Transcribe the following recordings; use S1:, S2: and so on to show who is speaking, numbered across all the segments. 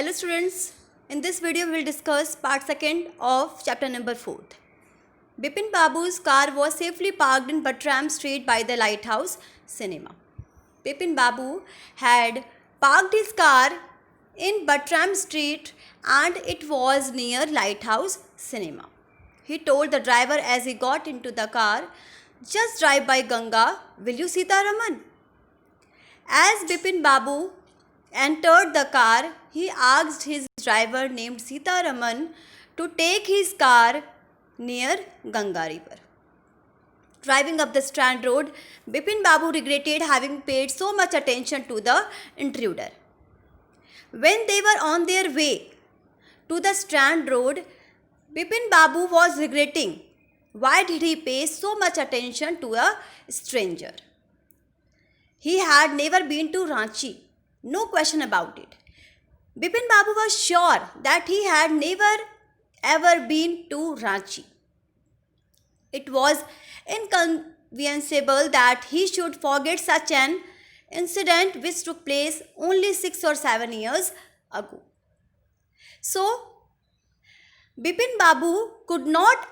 S1: Hello students, in this video we will discuss part 2nd of chapter number 4. Bipin Babu's car was safely parked in Buttram Street by the Lighthouse Cinema. Bipin Babu had parked his car in Buttram Street and it was near Lighthouse Cinema. He told the driver as he got into the car, "Just drive by Ganga, will you Sita Raman?" As Bipin Babu entered the car, he asked his driver named Sita Raman to take his car near Ganga river. Driving up the Strand Road, Bipin Babu regretted having paid so much attention to the intruder. When they were on their way to the Strand Road, Bipin Babu was regretting why did he pay so much attention to a stranger. He had never been to Ranchi, no question about it. Bipin Babu was sure that he had never ever been to Ranchi. It was inconceivable that he should forget such an incident which took place only 6 or 7 years ago. So, Bipin Babu could not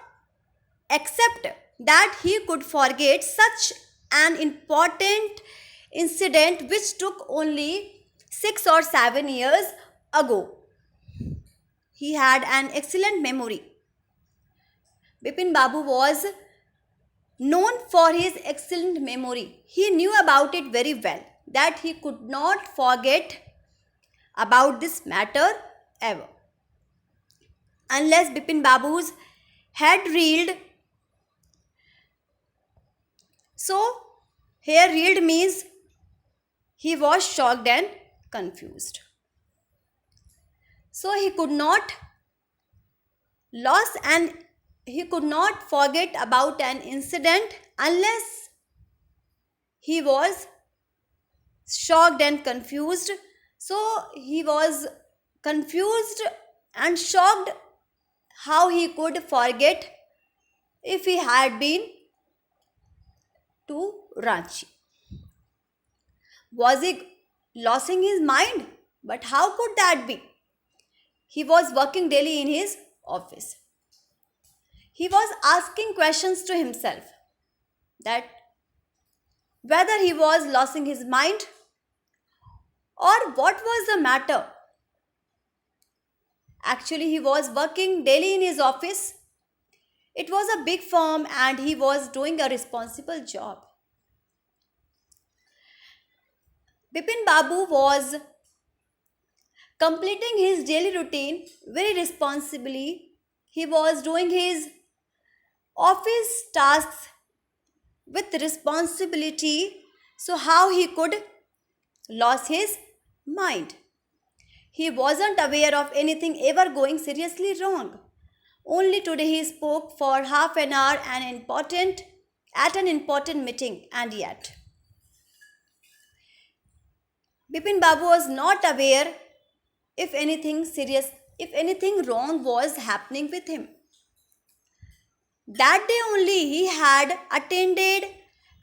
S1: accept that he could forget such an important incident which took only 6 or 7 years ago. He had an excellent memory. Bipin Babu was known for his excellent memory. He knew about it very well, that he could not forget about this matter ever. Unless Bipin Babu's head reeled. So, here reeled means he was shocked and confused. So he could not forget about an incident unless he was shocked and confused. So he was confused and shocked how he could forget if he had been to Ranchi. Was he losing his mind? But how could that be? He was working daily in his office. He was asking questions to himself that whether he was losing his mind or what was the matter. Actually, he was working daily in his office. It was a big firm and he was doing a responsible job. Bipin Babu was completing his daily routine very responsibly. He was doing his office tasks with responsibility. So how he could lose his mind? He wasn't aware of anything ever going seriously wrong. Only today he spoke for half an hour at an important meeting, and yet Bipin Babu was not aware if anything wrong was happening with him. That day only he had attended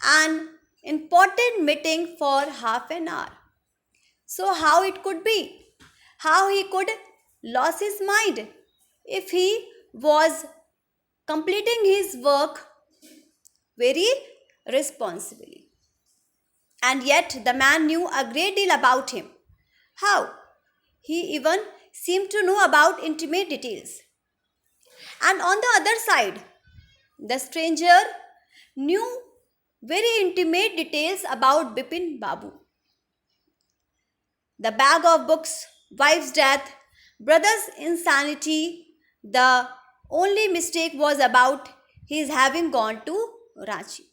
S1: an important meeting for half an hour. So how it could be? How he could lose his mind if he was completing his work very responsibly? And yet the man knew a great deal about him. How? He even seemed to know about intimate details. And on the other side, the stranger knew very intimate details about Bipin Babu. The bag of books, wife's death, brother's insanity. The only mistake was about his having gone to Ranchi.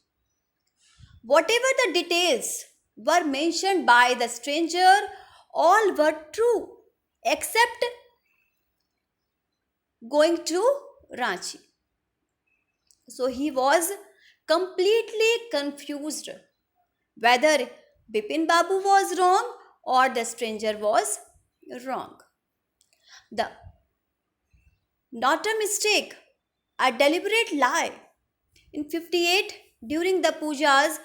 S1: Whatever the details were mentioned by the stranger, all were true except going to Ranchi. So he was completely confused whether Bipin Babu was wrong or the stranger was wrong. Not a mistake, a deliberate lie. In 58, during the pujas,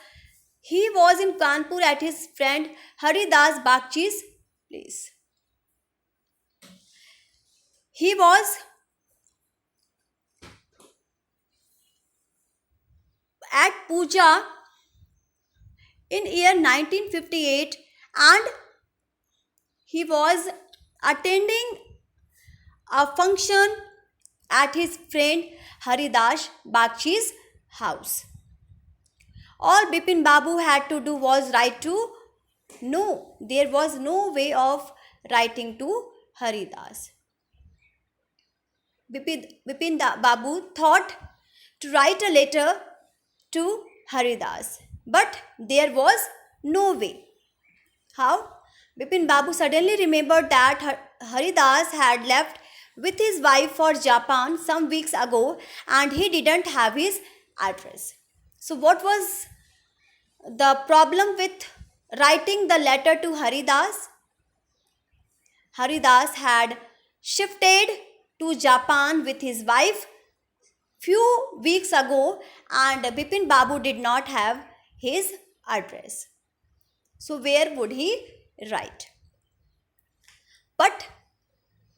S1: he was in Kanpur at his friend Haridas Bagchi's place. He was at puja in year 1958 and he was attending a function at his friend Haridas Bakshi's house. All Bipin Babu had to do was write to no. There was no way of writing to Haridas. Bipin Babu thought to write a letter to Haridas, but there was no way. How? Bipin Babu suddenly remembered that Haridas had left with his wife for Japan some weeks ago and he didn't have his address. So, what was the problem with writing the letter to Haridas? Haridas had shifted to Japan with his wife few weeks ago and Bipin Babu did not have his address. So where would he write? But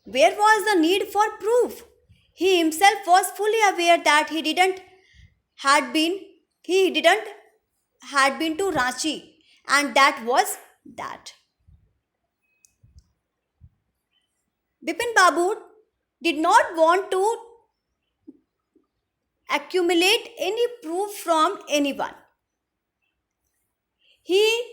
S1: where was the need for proof? He himself was fully aware that he didn't had been to Ranchi, and that was that. Bipin Babu did not want to accumulate any proof from anyone. He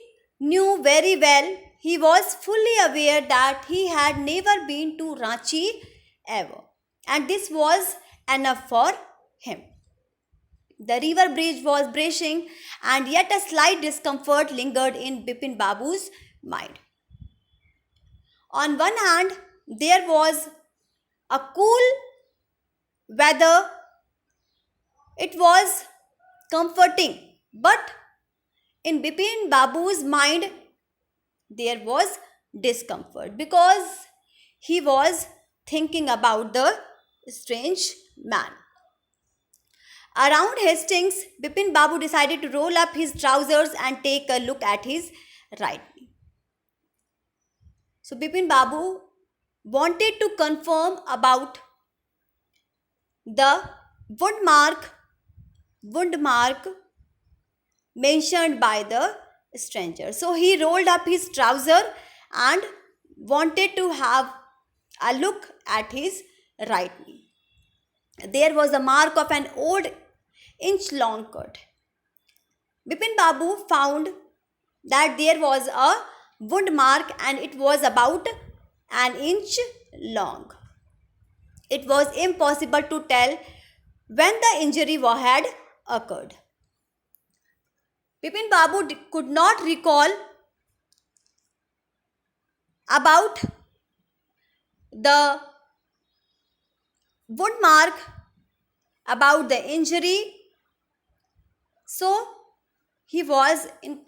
S1: knew very well, he was fully aware that he had never been to Ranchi ever, and this was enough for him. The river bridge was breaching and yet a slight discomfort lingered in Bipin Babu's mind. On one hand, there was a cool weather. It was comforting, but in Bipin Babu's mind, there was discomfort because he was thinking about the strange man. Around Hastings, Bipin Babu decided to roll up his trousers and take a look at his right knee. So Bipin Babu wanted to confirm about the wound mark mentioned by the stranger. So he rolled up his trouser and wanted to have a look at his right knee. There was a mark of an old inch-long cut. Bipin Babu found that there was a wound mark and it was about an inch long. It was impossible to tell when the injury had occurred. Bipin Babu could not recall about the wound mark, about the injury. So he was in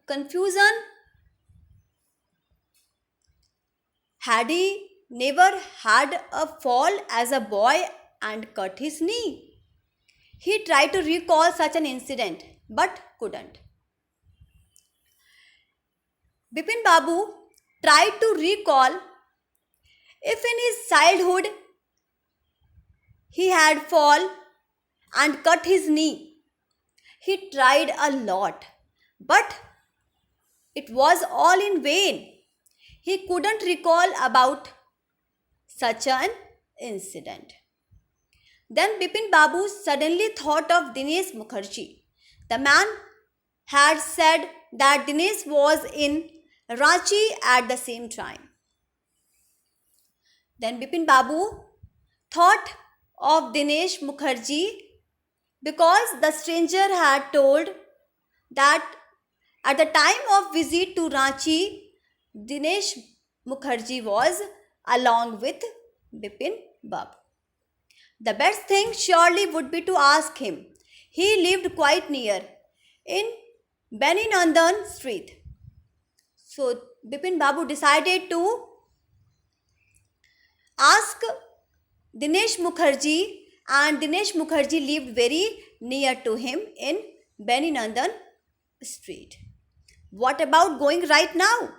S1: confusion. Had he never had a fall as a boy and cut his knee? He tried to recall such an incident but couldn't. Bipin Babu tried to recall if in his childhood he had fall and cut his knee. He tried a lot, but it was all in vain. He couldn't recall about such an incident. Then Bipin Babu suddenly thought of Dinesh Mukherjee. The man had said that Dinesh was in Ranchi at the same time. Then Bipin Babu thought of Dinesh Mukherjee because the stranger had told that at the time of visit to Ranchi, Dinesh Mukherjee was along with Bipin Babu. The best thing surely would be to ask him. He lived quite near in Beninandan Street. So Bipin Babu decided to ask Dinesh Mukherjee, and Dinesh Mukherjee lived very near to him in Beninandan Street. What about going right now?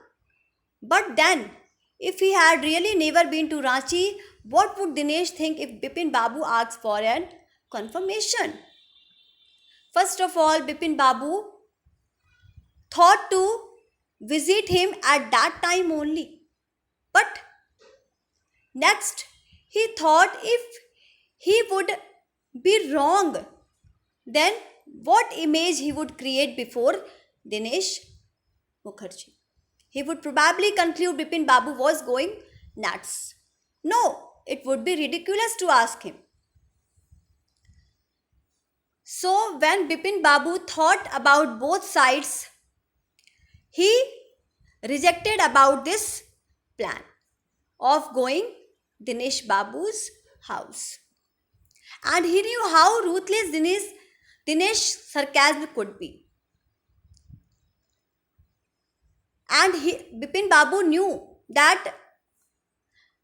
S1: But then, if he had really never been to Ranchi, What would Dinesh think if Bipin Babu asks for an confirmation? First of all, Bipin Babu thought to visit him at that time only. But next, he thought if he would be wrong, then what image he would create before Dinesh Mukherjee? He would probably conclude Bipin Babu was going nuts. No, it would be ridiculous to ask him. So, when Bipin Babu thought about both sides, he rejected about this plan of going Dinesh Babu's house. And he knew how ruthless Dinesh sarcasm could be. And Bipin Babu knew that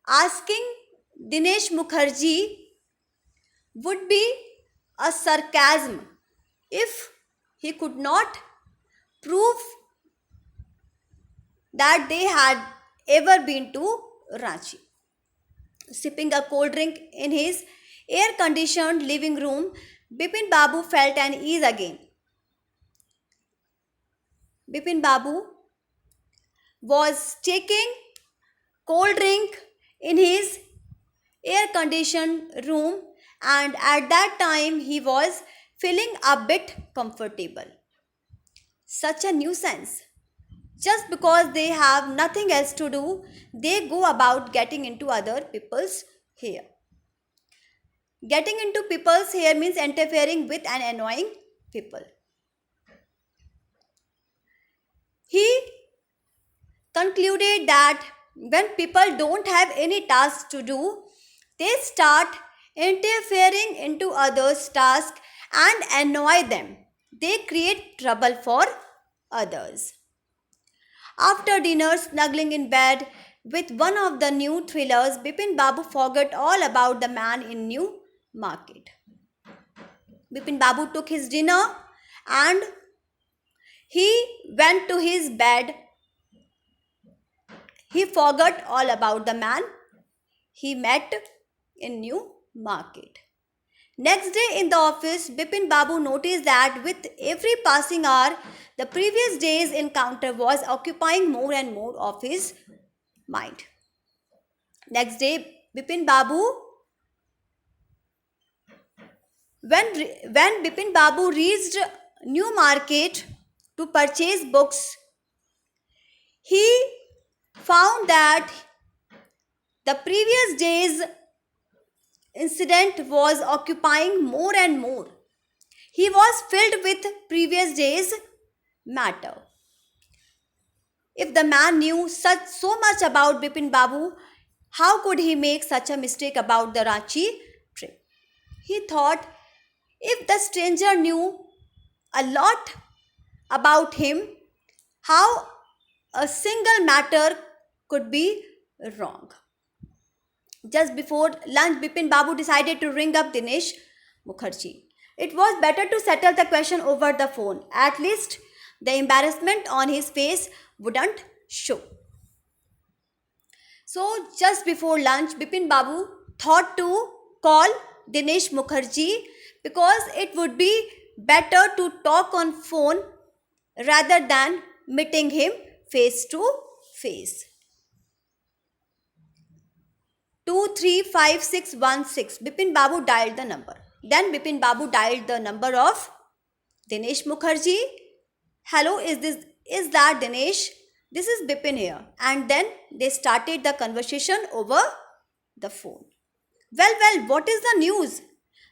S1: asking Dinesh Mukherjee would be a sarcasm if he could not prove that they had ever been to Ranchi. Sipping a cold drink in his air-conditioned living room, Bipin Babu felt an ease again. Bipin Babu was taking cold drink in his air-conditioned room, and at that time he was feeling a bit comfortable. Such a nuisance. Just because they have nothing else to do, they go about getting into other people's hair. Getting into people's hair means interfering with and annoying people. He concluded that when people don't have any tasks to do, they start interfering into others' tasks and annoy them. They create trouble for others. After dinner, snuggling in bed with one of the new thrillers, Bipin Babu forgot all about the man in New Market. Bipin Babu took his dinner and he went to his bed. He forgot all about the man he met in New Market. Next day in the office, Bipin Babu noticed that with every passing hour, the previous day's encounter was occupying more and more of his mind. Next day, Bipin Babu, when Bipin Babu reached New Market to purchase books, he found that the previous day's incident was occupying more and more. He was filled with previous day's matter. If the man knew so much about Bipin Babu, how could he make such a mistake about the Ranchi trip? He thought if the stranger knew a lot about him, how a single matter could be wrong. Just before lunch, Bipin Babu decided to ring up Dinesh Mukherjee. It was better to settle the question over the phone. At least the embarrassment on his face wouldn't show. So just before lunch, Bipin Babu thought to call Dinesh Mukherjee because it would be better to talk on phone rather than meeting him face to face. 235616. Bipin Babu dialed the number. Then Bipin Babu dialed the number of Dinesh Mukherjee. Hello, is that Dinesh? This is Bipin here. And then they started the conversation over the phone. Well, what is the news?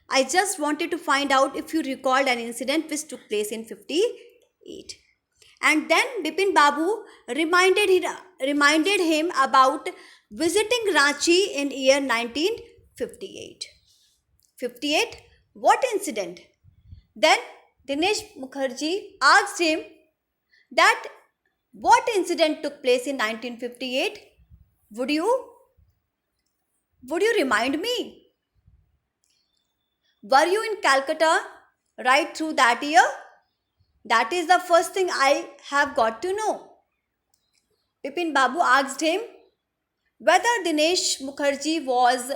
S1: I just wanted to find out if you recalled an incident which took place in 58. And then Bipin Babu reminded him about visiting Ranchi in year 1958. 58? What incident? Then Dinesh Mukherjee asked him that what incident took place in 1958? Would you remind me? Were you in Calcutta right through that year? That is the first thing I have got to know. Bipin Babu asked him whether Dinesh Mukherjee was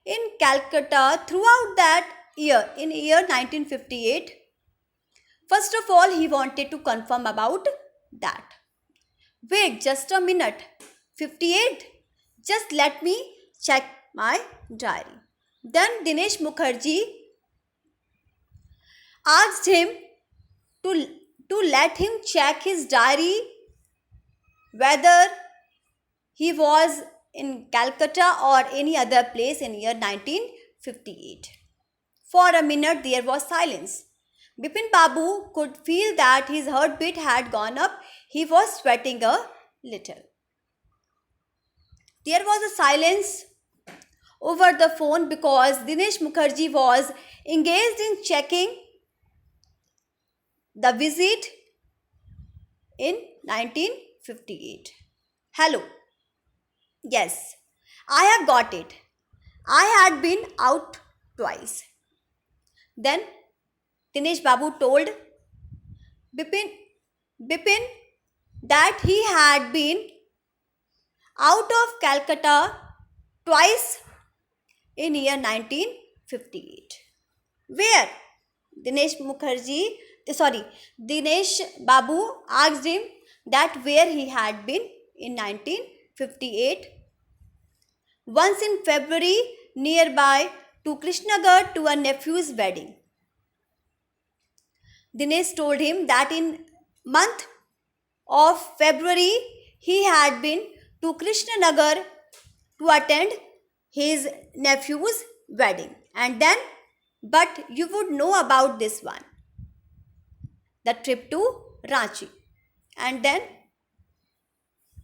S1: in Calcutta throughout that year, in year 1958. First of all, he wanted to confirm about that. Wait, just a minute. 58? Just let me check my diary. Then Dinesh Mukherjee asked him to let him check his diary whether he was in Calcutta or any other place in year 1958. For a minute there was silence. Bipin Babu could feel that his heartbeat had gone up. He was sweating a little. There was a silence over the phone because Dinesh Mukherjee was engaged in checking the visit in 1958. Hello. Yes, I have got it. I had been out twice. Then Dinesh Babu told Bipin that he had been out of Calcutta twice in year 1958. Where? Dinesh Babu asked him that where he had been in 1958. Once in February nearby to Krishnagar to a nephew's wedding. Dinesh told him that in month of February he had been to Krishnanagar to attend his nephew's wedding. And then, but you would know about this one, the trip to Ranchi. And then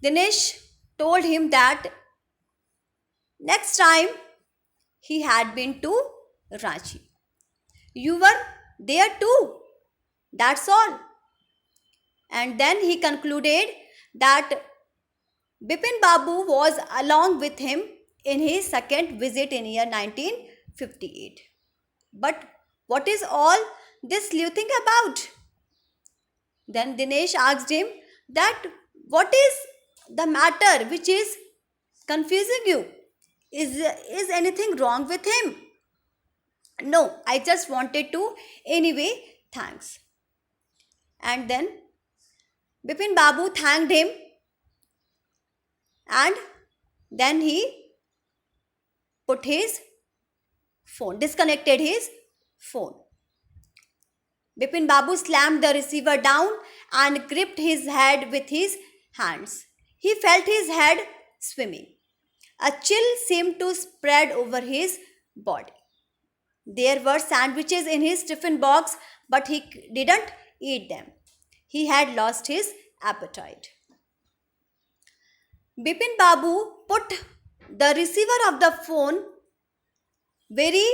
S1: Dinesh told him that next time he had been to Ranchi. You were there too. That's all. And then he concluded that Bipin Babu was along with him in his second visit in year 1958. But what is all this sleuthing about? Then Dinesh asked him that what is the matter which is confusing you? Is anything wrong with him? No, I just wanted to. Anyway, thanks. And then Bipin Babu thanked him and then he put his phone, disconnected his phone. Bipin Babu slammed the receiver down and gripped his head with his hands. He felt his head swimming. A chill seemed to spread over his body. There were sandwiches in his tiffin box, but he didn't eat them. He had lost his appetite. Bipin Babu put the receiver of the phone very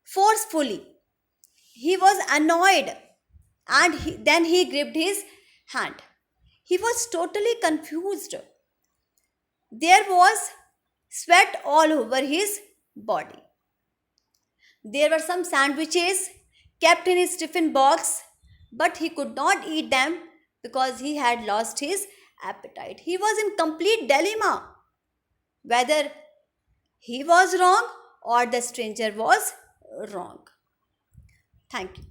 S1: forcefully. He was annoyed and then he gripped his hand. He was totally confused. There was sweat all over his body. There were some sandwiches kept in his tiffin box, but he could not eat them because he had lost his appetite. He was in complete dilemma whether he was wrong or the stranger was wrong. Thank you.